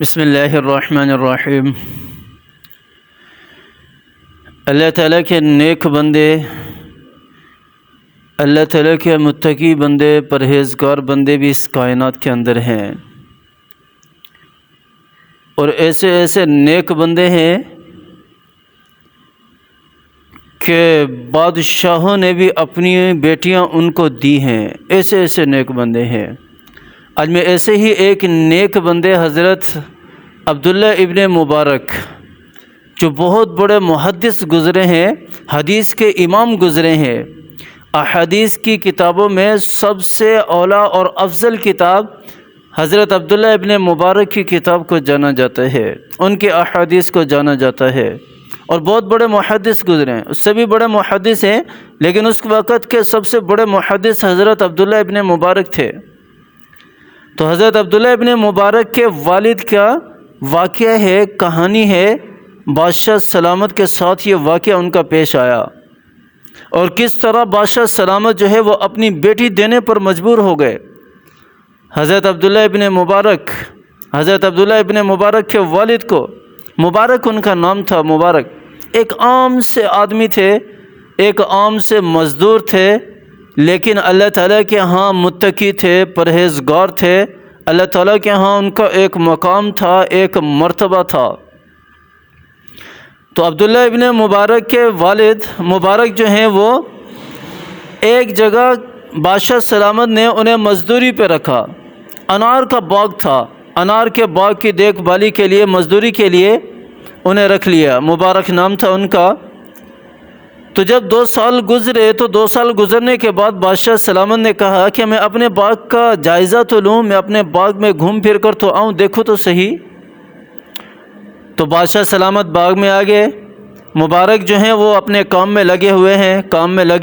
بسم اللہ الرحمن الرحیم۔ اللہ تعالیٰ کے نیک بندے، اللہ تعالیٰ کے متقی بندے، پرہیزگار بندے بھی اس کائنات کے اندر ہیں، اور ایسے ایسے نیک بندے ہیں کہ بادشاہوں نے بھی اپنی بیٹیاں ان کو دی ہیں۔ ایسے ایسے نیک بندے ہیں۔ آج میں ایسے ہی ایک نیک بندے حضرت عبداللہ ابن مبارک، جو بہت بڑے محدث گزرے ہیں، حدیث کے امام گزرے ہیں، احادیث کی کتابوں میں سب سے اولا اور افضل کتاب حضرت عبداللہ ابن مبارک کی کتاب کو جانا جاتا ہے، ان کے احادیث کو جانا جاتا ہے، اور بہت بڑے محدث گزرے ہیں، اس سے بھی بڑے محدث ہیں، لیکن اس وقت کے سب سے بڑے محدث حضرت عبداللہ ابن مبارک تھے۔ تو حضرت عبداللہ ابن مبارک کے والد کا واقعہ ہے، کہانی ہے، بادشاہ سلامت کے ساتھ یہ واقعہ ان کا پیش آیا، اور کس طرح بادشاہ سلامت جو ہے وہ اپنی بیٹی دینے پر مجبور ہو گئے۔ حضرت عبداللہ ابن مبارک کے والد کو، مبارک ان کا نام تھا، مبارک ایک عام سے آدمی تھے، ایک عام سے مزدور تھے، لیکن اللہ تعالیٰ کے ہاں متقی تھے، پرہیزگار تھے، اللہ تعالیٰ کے ہاں ان کا ایک مقام تھا، ایک مرتبہ تھا۔ تو عبداللہ ابن مبارک کے والد مبارک جو ہیں وہ ایک جگہ بادشاہ سلامت نے انہیں مزدوری پہ رکھا، انار کا باغ تھا، انار کے باغ کی دیکھ بھالی کے لیے، مزدوری کے لیے انہیں رکھ لیا، مبارک نام تھا ان کا۔ تو جب 2 سال گزرے تو 2 سال گزرنے کے بعد بادشاہ سلامت نے کہا کہ میں اپنے باغ کا جائزہ تو لوں، میں اپنے باغ میں گھوم پھر کر تو آؤں، دیکھو تو صحیح۔ تو بادشاہ سلامت باغ میں آ گئے، مبارک جو ہیں وہ اپنے کام میں لگے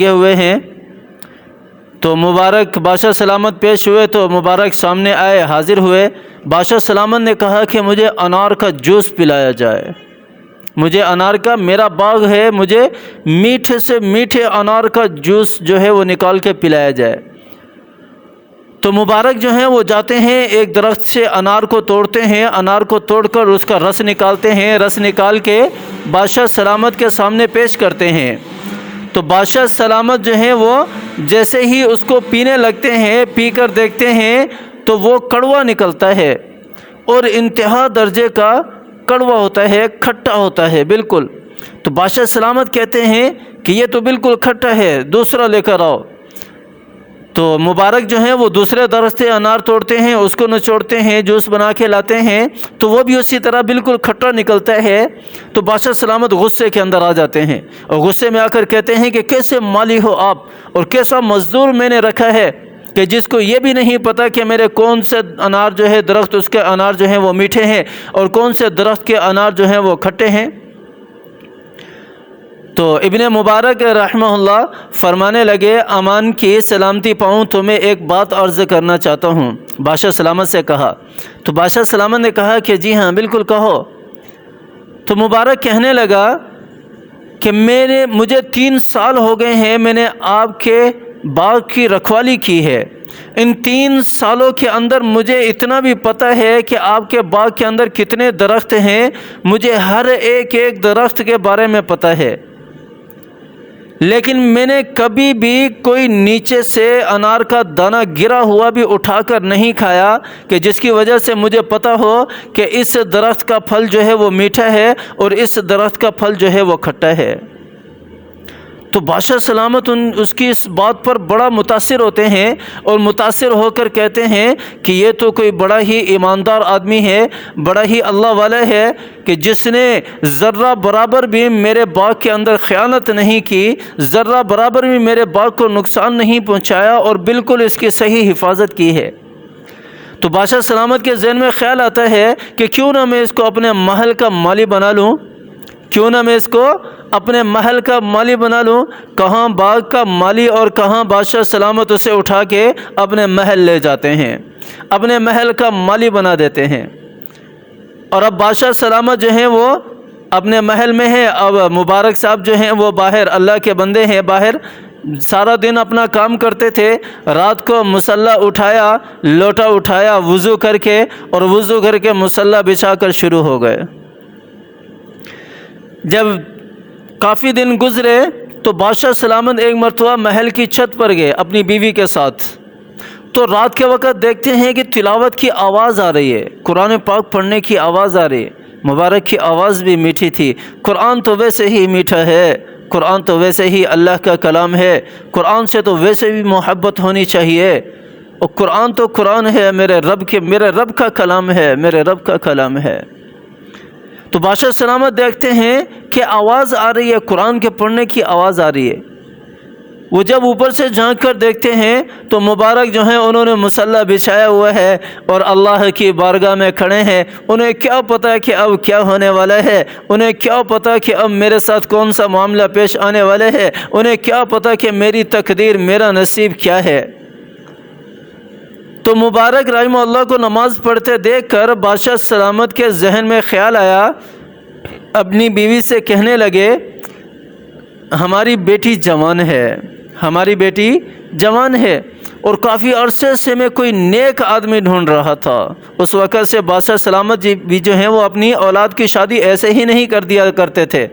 ہوئے ہیں۔ تو مبارک بادشاہ سلامت پیش ہوئے تو مبارک سامنے آئے، حاضر ہوئے۔ بادشاہ سلامت نے کہا کہ مجھے انار کا جوس پلایا جائے، مجھے انار کا، میرا باغ ہے، مجھے میٹھے سے میٹھے انار کا جوس جو ہے وہ نکال کے پلایا جائے۔ تو مبارک جو ہیں وہ جاتے ہیں، ایک درخت سے انار کو توڑتے ہیں، انار کو توڑ کر اس کا رس نکالتے ہیں، رس نکال کے بادشاہ سلامت کے سامنے پیش کرتے ہیں۔ تو بادشاہ سلامت جو ہیں وہ جیسے ہی اس کو پینے لگتے ہیں، پی کر دیکھتے ہیں تو وہ کڑوا نکلتا ہے، اور انتہا درجے کا کڑوا ہوتا ہے، کھٹا ہوتا ہے بالکل۔ تو بادشاہ سلامت کہتے ہیں کہ یہ تو بالکل کھٹا ہے، دوسرا لے کر آؤ۔ تو مبارک جو ہیں وہ دوسرے درخت سے انار توڑتے ہیں، اس کو نچوڑتے ہیں، جوس بنا کے لاتے ہیں، تو وہ بھی اسی طرح بالکل کھٹا نکلتا ہے۔ تو بادشاہ سلامت غصے کے اندر آ جاتے ہیں، اور غصے میں آ کر کہتے ہیں کہ کیسے مالی ہو آپ، اور کیسا مزدور میں نے رکھا ہے کہ جس کو یہ بھی نہیں پتہ کہ میرے کون سے انار جو ہے درخت، اس کے انار جو ہیں وہ میٹھے ہیں، اور کون سے درخت کے انار جو ہیں وہ کھٹے ہیں۔ تو ابن مبارک رحمہ اللہ فرمانے لگے، امان کی سلامتی پاؤں، تو میں ایک بات عرض کرنا چاہتا ہوں۔ بادشاہ سلامت سے کہا، تو بادشاہ سلامت نے کہا کہ جی ہاں بالکل کہو۔ تو مبارک کہنے لگا کہ مجھے 3 سال ہو گئے ہیں، میں نے آپ کے باغ کی رکھوالی کی ہے، ان 3 سالوں کے اندر مجھے اتنا بھی پتہ ہے کہ آپ کے باغ کے اندر کتنے درخت ہیں، مجھے ہر ایک درخت کے بارے میں پتہ ہے، لیکن میں نے کبھی بھی کوئی نیچے سے انار کا دانہ گرا ہوا بھی اٹھا کر نہیں کھایا کہ جس کی وجہ سے مجھے پتہ ہو کہ اس درخت کا پھل جو ہے وہ میٹھا ہے اور اس درخت کا پھل جو ہے وہ کھٹا ہے۔ تو بادشاہ سلامت اس کی اس بات پر بڑا متاثر ہوتے ہیں، اور متاثر ہو کر کہتے ہیں کہ یہ تو کوئی بڑا ہی ایماندار آدمی ہے، بڑا ہی اللہ والا ہے، کہ جس نے ذرہ برابر بھی میرے باغ کے اندر خیانت نہیں کی، ذرہ برابر بھی میرے باغ کو نقصان نہیں پہنچایا، اور بالکل اس کی صحیح حفاظت کی ہے۔ تو بادشاہ سلامت کے ذہن میں خیال آتا ہے کہ کیوں نہ میں اس کو اپنے محل کا مالی بنا لوں، کہاں باغ کا مالی اور کہاں بادشاہ سلامت اسے اٹھا کے اپنے محل لے جاتے ہیں، اپنے محل کا مالی بنا دیتے ہیں۔ اور اب بادشاہ سلامت جو ہیں وہ اپنے محل میں ہیں، اب مبارک صاحب جو ہیں وہ باہر، اللہ کے بندے ہیں، باہر سارا دن اپنا کام کرتے تھے، رات کو مصلی اٹھایا، لوٹا اٹھایا وضو کر کے، اور وضو کر کے مصلی بچھا کر شروع ہو گئے۔ جب کافی دن گزرے تو بادشاہ سلامت ایک مرتبہ محل کی چھت پر گئے اپنی بیوی کے ساتھ، تو رات کے وقت دیکھتے ہیں کہ تلاوت کی آواز آ رہی ہے، قرآن پاک پڑھنے کی آواز آ رہی ہے۔ مبارک کی آواز بھی میٹھی تھی۔ قرآن تو ویسے ہی میٹھا ہے، قرآن تو ویسے ہی اللہ کا کلام ہے، قرآن سے تو ویسے بھی محبت ہونی چاہیے، اور قرآن تو قرآن ہے، میرے رب کا کلام ہے، میرے رب کا کلام ہے۔ تو بادشاہ سلامت دیکھتے ہیں کہ آواز آ رہی ہے، قرآن کے پڑھنے کی آواز آ رہی ہے۔ وہ جب اوپر سے جھانک کر دیکھتے ہیں تو مبارک جو ہیں انہوں نے مصلی بچھایا ہوا ہے اور اللہ کی بارگاہ میں کھڑے ہیں۔ انہیں کیا پتہ کہ اب کیا ہونے والا ہے، انہیں کیا پتہ کہ اب میرے ساتھ کون سا معاملہ پیش آنے والے ہے، انہیں کیا پتہ کہ میری تقدیر، میرا نصیب کیا ہے۔ تو مبارک رحمہ اللہ کو نماز پڑھتے دیکھ کر بادشاہ سلامت کے ذہن میں خیال آیا، اپنی بیوی سے کہنے لگے، ہماری بیٹی جوان ہے، ہماری بیٹی جوان ہے، اور کافی عرصے سے میں کوئی نیک آدمی ڈھونڈ رہا تھا۔ اس وقت سے بادشاہ سلامت جی بھی جو ہیں وہ اپنی اولاد کی شادی ایسے ہی نہیں کر دیا کرتے تھے،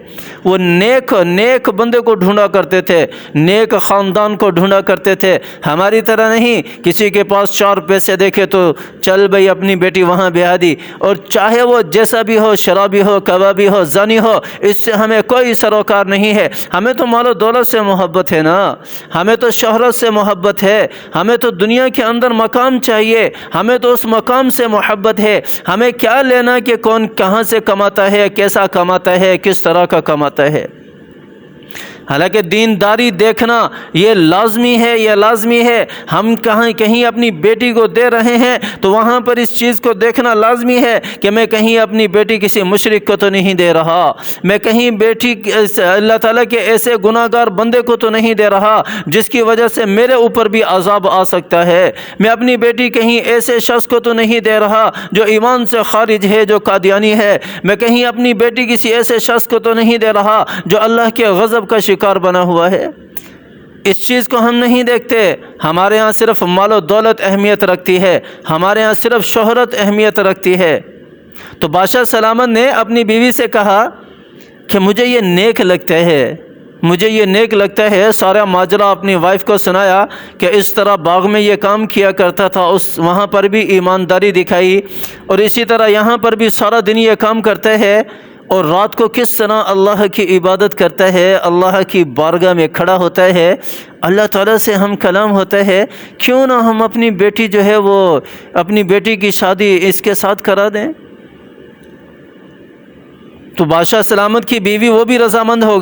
وہ نیک بندے کو ڈھونڈا کرتے تھے، نیک خاندان کو ڈھونڈا کرتے تھے۔ ہماری طرح نہیں کسی کے پاس 4 پیسے دیکھے تو چل بھئی اپنی بیٹی وہاں بیاہ دی، اور چاہے وہ جیسا بھی ہو، شرابی ہو، کبابی ہو، زانی ہو، اس سے ہمیں کوئی سروکار نہیں ہے۔ ہمیں تو مال و دولت سے محبت ہے نا، ہمیں تو شہرت سے محبت ہے، ہمیں تو دنیا کے اندر مقام چاہیے، ہمیں تو اس مقام سے محبت ہے۔ ہمیں کیا لینا کہ کون کہاں سے کماتا ہے، کیسا کماتا ہے، کس طرح کا کماتا ہے۔ حالانکہ دینداری دیکھنا یہ لازمی ہے۔ ہم کہیں اپنی بیٹی کو دے رہے ہیں تو وہاں پر اس چیز کو دیکھنا لازمی ہے کہ میں کہیں اپنی بیٹی کسی مشرک کو تو نہیں دے رہا، میں کہیں بیٹی اللہ تعالیٰ کے ایسے گناہ گار بندے کو تو نہیں دے رہا جس کی وجہ سے میرے اوپر بھی عذاب آ سکتا ہے، میں اپنی بیٹی کہیں ایسے شخص کو تو نہیں دے رہا جو ایمان سے خارج ہے، جو قادیانی ہے، میں کہیں اپنی بیٹی کسی ایسے شخص کو تو نہیں دے رہا جو اللہ کے غضب کا شکار بنا ہوا ہے۔ اس چیز کو ہم نہیں دیکھتے۔ ہمارے ہاں صرف مال و دولت اہمیت رکھتی ہے، ہمارے ہاں صرف شہرت اہمیت رکھتی ہے۔ تو بادشاہ سلامت نے اپنی بیوی سے کہا کہ مجھے یہ نیک لگتا ہے، سارا ماجرا اپنی وائف کو سنایا کہ اس طرح باغ میں یہ کام کیا کرتا تھا، وہاں پر بھی ایمانداری دکھائی، اور اسی طرح یہاں پر بھی سارا دن یہ کام کرتا ہے، اور رات کو کس طرح اللہ کی عبادت کرتا ہے، اللہ کی بارگاہ میں کھڑا ہوتا ہے، اللہ تعالیٰ سے ہم کلام ہوتا ہے، کیوں نہ ہم اپنی بیٹی جو ہے وہ اپنی بیٹی کی شادی اس کے ساتھ کرا دیں۔ تو بادشاہ سلامت کی بیوی وہ بھی رضامند ہو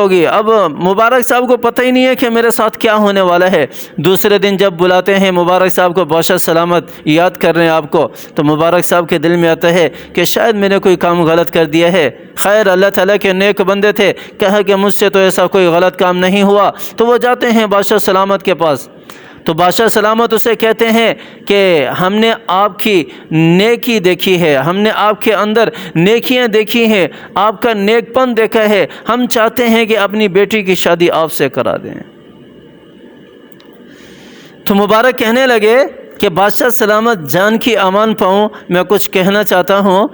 گئی۔ اب مبارک صاحب کو پتہ ہی نہیں ہے کہ میرے ساتھ کیا ہونے والا ہے۔ دوسرے دن جب بلاتے ہیں مبارک صاحب کو، بادشاہ سلامت یاد کر رہے ہیں آپ کو، تو مبارک صاحب کے دل میں آتا ہے کہ شاید میں نے کوئی کام غلط کر دیا ہے۔ خیر اللہ تعالیٰ کے نیک بندے تھے، کہا کہ مجھ سے تو ایسا کوئی غلط کام نہیں ہوا۔ تو وہ جاتے ہیں بادشاہ سلامت کے پاس، تو بادشاہ سلامت اسے کہتے ہیں کہ ہم نے آپ کی نیکی دیکھی ہے، ہم نے آپ کے اندر نیکیاں دیکھی ہیں، آپ کا نیک پن دیکھا ہے، ہم چاہتے ہیں کہ اپنی بیٹی کی شادی آپ سے کرا دیں۔ تو مبارک کہنے لگے کہ بادشاہ سلامت جان کی امان پاؤں، میں کچھ کہنا چاہتا ہوں۔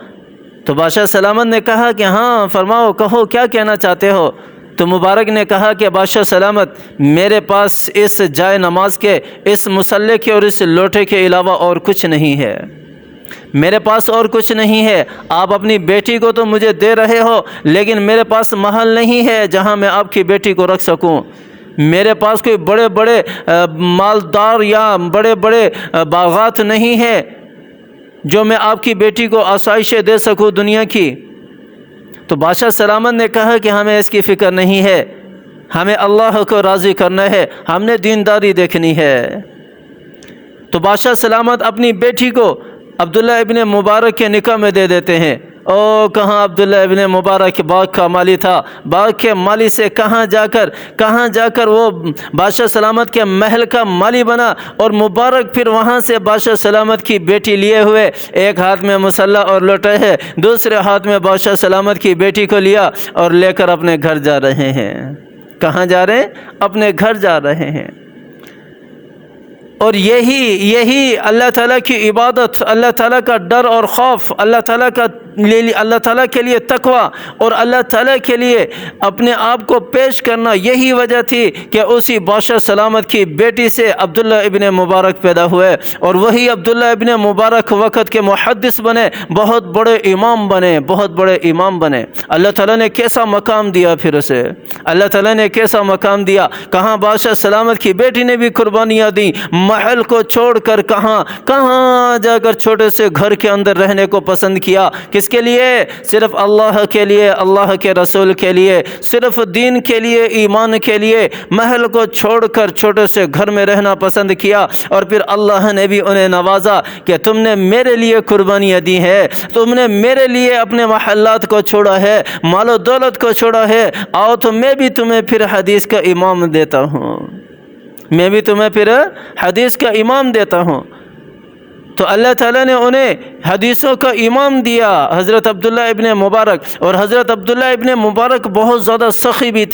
تو بادشاہ سلامت نے کہا کہ ہاں فرماؤ، کہو کیا کہنا چاہتے ہو۔ تو مبارک نے کہا کہ بادشاہ سلامت، میرے پاس اس جائے نماز کے، اس مصلی کے اور اس لوٹے کے علاوہ اور کچھ نہیں ہے، میرے پاس اور کچھ نہیں ہے۔ آپ اپنی بیٹی کو تو مجھے دے رہے ہو، لیکن میرے پاس محل نہیں ہے جہاں میں آپ کی بیٹی کو رکھ سکوں، میرے پاس کوئی بڑے بڑے مالدار یا بڑے بڑے باغات نہیں ہیں جو میں آپ کی بیٹی کو آسائشیں دے سکوں دنیا کی۔ تو بادشاہ سلامت نے کہا کہ ہمیں اس کی فکر نہیں ہے، ہمیں اللہ کو راضی کرنا ہے، ہم نے دینداری دیکھنی ہے۔ تو بادشاہ سلامت اپنی بیٹی کو عبداللہ ابن مبارک کے نکاح میں دے دیتے ہیں۔ کہاں عبداللہ ابن مبارک باغ کا مالی تھا، باغ کے مالی سے کہاں جا کر وہ بادشاہ سلامت کے محل کا مالی بنا، اور مبارک پھر وہاں سے بادشاہ سلامت کی بیٹی لیے ہوئے، ایک ہاتھ میں مصلی اور لوٹا ہے، دوسرے ہاتھ میں بادشاہ سلامت کی بیٹی کو لیا اور لے کر اپنے گھر جا رہے ہیں۔ کہاں جا رہے ہیں؟ اپنے گھر جا رہے ہیں۔ اور یہی اللہ تعالیٰ کی عبادت، اللہ تعالیٰ کا ڈر اور خوف، اللہ تعالیٰ کے لیے تقوی اور اللہ تعالیٰ کے لیے اپنے آپ کو پیش کرنا، یہی وجہ تھی کہ اسی بادشاہ سلامت کی بیٹی سے عبداللہ ابن مبارک پیدا ہوئے، اور وہی عبداللہ ابن مبارک وقت کے محدث بنے، بہت بڑے امام بنے۔ اللہ تعالیٰ نے کیسا مقام دیا، پھر اسے اللہ تعالیٰ نے کیسا مقام دیا، کہاں بادشاہ سلامت کی بیٹی نے بھی قربانیاں دیں، محل کو چھوڑ کر کہاں جا کر چھوٹے سے گھر کے اندر رہنے کو پسند کیا۔ کس کے لیے؟ صرف اللہ کے لیے، اللہ کے رسول کے لیے، صرف دین کے لیے، ایمان کے لیے محل کو چھوڑ کر چھوٹے سے گھر میں رہنا پسند کیا۔ اور پھر اللہ نے بھی انہیں نوازا کہ تم نے میرے لیے قربانیاں دی ہے، تم نے میرے لیے اپنے محلات کو چھوڑا ہے، مال و دولت کو چھوڑا ہے، آؤ تو میں بھی تمہیں پھر حدیث کا امام دیتا ہوں، میں بھی تمہیں پھر حدیث کا امام دیتا ہوں۔ تو اللہ تعالیٰ نے انہیں حدیثوں کا امام دیا، حضرت عبداللہ ابن مبارک۔ اور حضرت عبداللہ ابن مبارک بہت زیادہ سخی بھی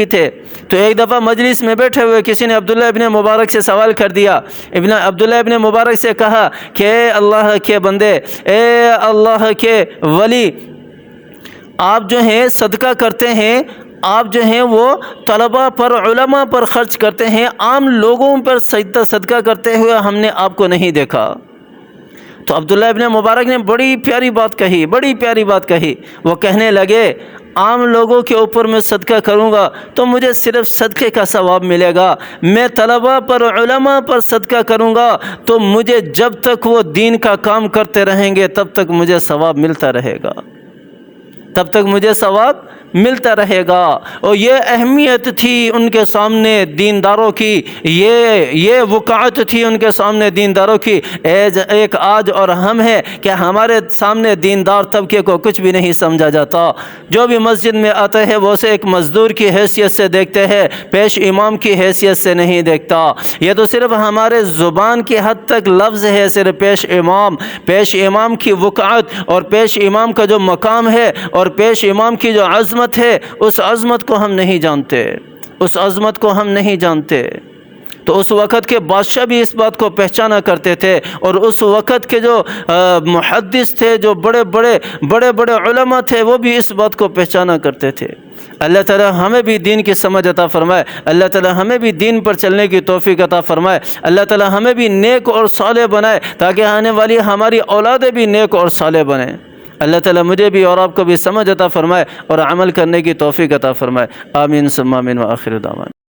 تھے۔ تو ایک دفعہ مجلس میں بیٹھے ہوئے کسی نے عبداللہ ابن مبارک سے سوال کر دیا۔ عبداللہ ابن مبارک سے کہا کہ اے اللہ کے بندے، اے اللہ کے ولی، آپ جو ہیں صدقہ کرتے ہیں، آپ جو ہیں وہ طلباء پر، علماء پر خرچ کرتے ہیں، عام لوگوں پر صدقہ کرتے ہوئے ہم نے آپ کو نہیں دیکھا۔ تو عبداللہ ابن مبارک نے بڑی پیاری بات کہی۔ وہ کہنے لگے عام لوگوں کے اوپر میں صدقہ کروں گا تو مجھے صرف صدقے کا ثواب ملے گا، میں طلباء پر، علماء پر صدقہ کروں گا تو مجھے جب تک وہ دین کا کام کرتے رہیں گے تب تک مجھے ثواب ملتا رہے گا، اور یہ اہمیت تھی ان کے سامنے دینداروں کی، یہ وقعت تھی ان کے سامنے دینداروں کی۔ ایک آج اور ہم ہے کہ ہمارے سامنے دیندار طبقے کو کچھ بھی نہیں سمجھا جاتا، جو بھی مسجد میں آتا ہے وہ اسے ایک مزدور کی حیثیت سے دیکھتے ہیں، پیش امام کی حیثیت سے نہیں دیکھتا۔ یہ تو صرف ہمارے زبان کی حد تک لفظ ہے، صرف پیش امام کی وقعت اور پیش امام کا جو مقام ہے اور پیش امام کی جو عظمت ہے، اس عظمت کو ہم نہیں جانتے۔ تو اس وقت کے بادشاہ بھی اس بات کو پہچانا کرتے تھے، اور اس وقت کے جو محدث تھے، جو بڑے علماء تھے، وہ بھی اس بات کو پہچانا کرتے تھے۔ اللہ تعالی ہمیں بھی دین کی سمجھ عطا فرمائے، اللہ تعالی ہمیں بھی دین پر چلنے کی توفیق عطا فرمائے، اللہ تعالی ہمیں بھی نیک اور صالح بنائے تاکہ آنے والی ہماری اولادیں بھی نیک اور صالح بنیں۔ اللہ تعالی مجھے بھی اور آپ کو بھی سمجھ عطا فرمائے اور عمل کرنے کی توفیق عطا فرمائے۔ آمین ثم آمین وآخر دعوانا۔